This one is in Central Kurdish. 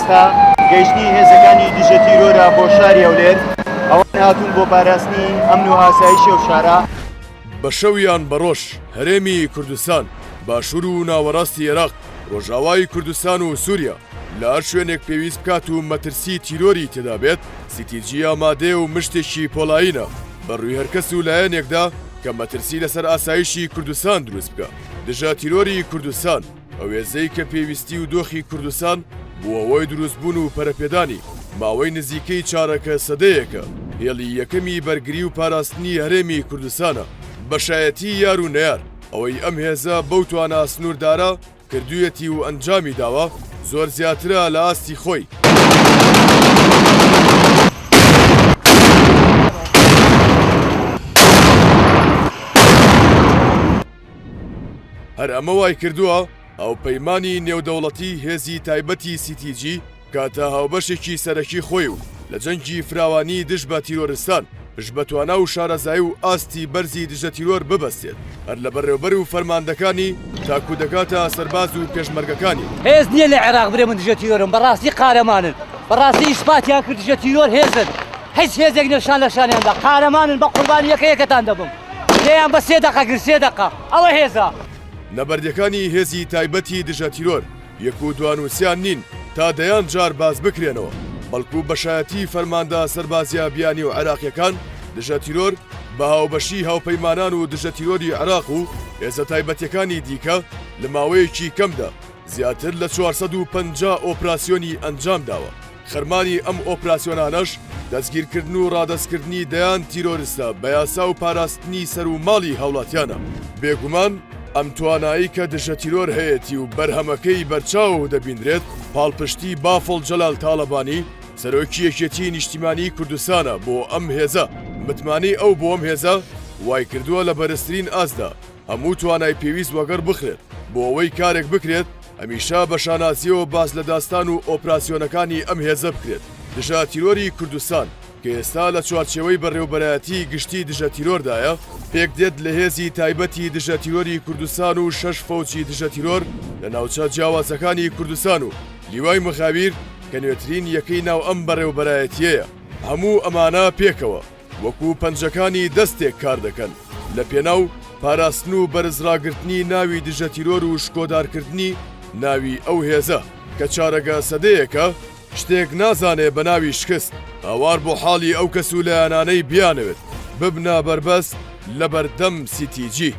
ئێستا گەیشتنی هێزەکانی دژە تیرۆرە بۆ شاری ئەولێر ئەوان هاتوون بۆ پاراستنی ئەمن و ئاسایشی ئەو شارە. بە شەویان بەڕۆژ هەرێمی کوردستان، باشوور و ناوەڕاستی عێراق، ڕۆژاوای کوردستان و سووریا لە هەر شوێنێک پێویست بکات و مەترسی تیرۆری تێدا بێت، سیتیجی ئامادێ و مشتێکی پۆڵایینە بەڕووی هەرکەس و لایەنێکدا کە مەترسی لەسەر ئاسایشی کوردستان دروست بکە. دژە تیرۆری کوردستان ئەو هێزەی کە پێویستی و دۆخی کوردستان بووە هۆی دروستبوون و پەرەپێدانی ماوەی نزیکەی چارەکە سەدەیەکە هێڵی یەکەمی بەرگری و پاراستنی هەرێمی کوردستانە. بەشایەتی یار و نەیار ئەوەی ئەم هێزە بەو توانە سنووردارە کردوویەتی و ئەنجامی داوە زۆر زیاترە لە ئاستی خۆی. هەر ئەمە وای کردووە ئەو پەیمانی نێودەوڵەتی هێزی تایبەتی سیتیجی کاتە هاوبەشێکی سەرەکی خۆی و لە جەنگی فراوانی دژ بە تیرۆرستان پشت بە توانە و شارەزایی و ئاستی بەرزی دژە تیرۆر ببەستێت، هەر لە بەڕێوەبەر و فەرماندەکانی تاکو دەکاتە سەرباز و پێشمەرگەکانی. هێز نییە لە عێراق برێ من دژە تیرۆرم، بەڕاستی قارەمانن، بەڕاستی ئیسپاتیان کرد دژە تیرۆر هێزن، هیچ هێزێک نێشان لە شانیاندا قارەمانن، بە قوربانی یەکەتان دەبم، لێیان بە 3 دقە گر 3 دقە ئەوە هێزە. نەبەردەکانی هێزی تایبەتی دژە تیرۆر یەک و دوان و سیان نین تا دەیان جار باز بکرێنەوە، بەڵکو بەشایەتی فەرماندا سەربازیا بیانی و عێراقیەکان دژە تیرۆر بە هاوبەشی هاوپەیمانان و دژە تیرۆری عێراق و هێزە تایبەتیەکانی دیکە لە ماوەیەکی کەمدا زیاتر لە 450 ئۆپراسیۆنی ئەنجام داوە. خەرمانی ئەم ئۆپراسیۆنانەش دەستگیرکردن و ڕادەستکردنی دەیان تیرۆریستە بە یاسا و پاراستنی سەر و ماڵی هەوڵاتیانە. بێگومان ئەم توانایی کە دژە تیرۆر هەیەی و بەرهەمەکەی بەرچاو دەبیندرێت پاڵپشتی بافڵ جەلال تاڵەبانی سەرۆکی یەکێتی نیشتیمانی کوردستانە بۆ ئەم هێزە. متمانی ئەو بۆ ئەم هێزە وای کردووە لە بەرزترین ئاسدا هەموو توانای پێویست وەگەر بخرێت بۆ ئەوەی کارێک بکرێت هەمیشە بە شانازیەوە باز لە داستان و ئۆپراسیۆنەکانی ئەم هێزە بکرێت. دژە تیرۆری کوردستان کە ئێستا لە چوارچێوەی بەڕێوەبەرایەتی گشتی دژە تیرۆردایە پێک دێت لە هێزی تایبەتی دژە تیرۆری کوردستان و 6 فەوجی دژە تیرۆر لە ناوچە جیاوازەکانی کوردستان و لیوای مخابیر کە نوێترین یەکەی ناو ئەم بەڕێوەبەرایەتیەیە. هەموو ئەمانە پێکەوە وەکو پەنجەکانی دەستێک کار دەکەن لە پێناو پاراستن و بەرزڕاگرتنی ناوی دژە تیرۆر و شکۆدارکردنی ناوی ئەو هێزە کە چارەگە سەدەیەکە شتێک نازانێ بە ناوی شکست هاوار بۆ حاڵی ئەو کەس و لایەنانەی بیانەوێت ببنە بەربەست لە بەردەم سیتیجی.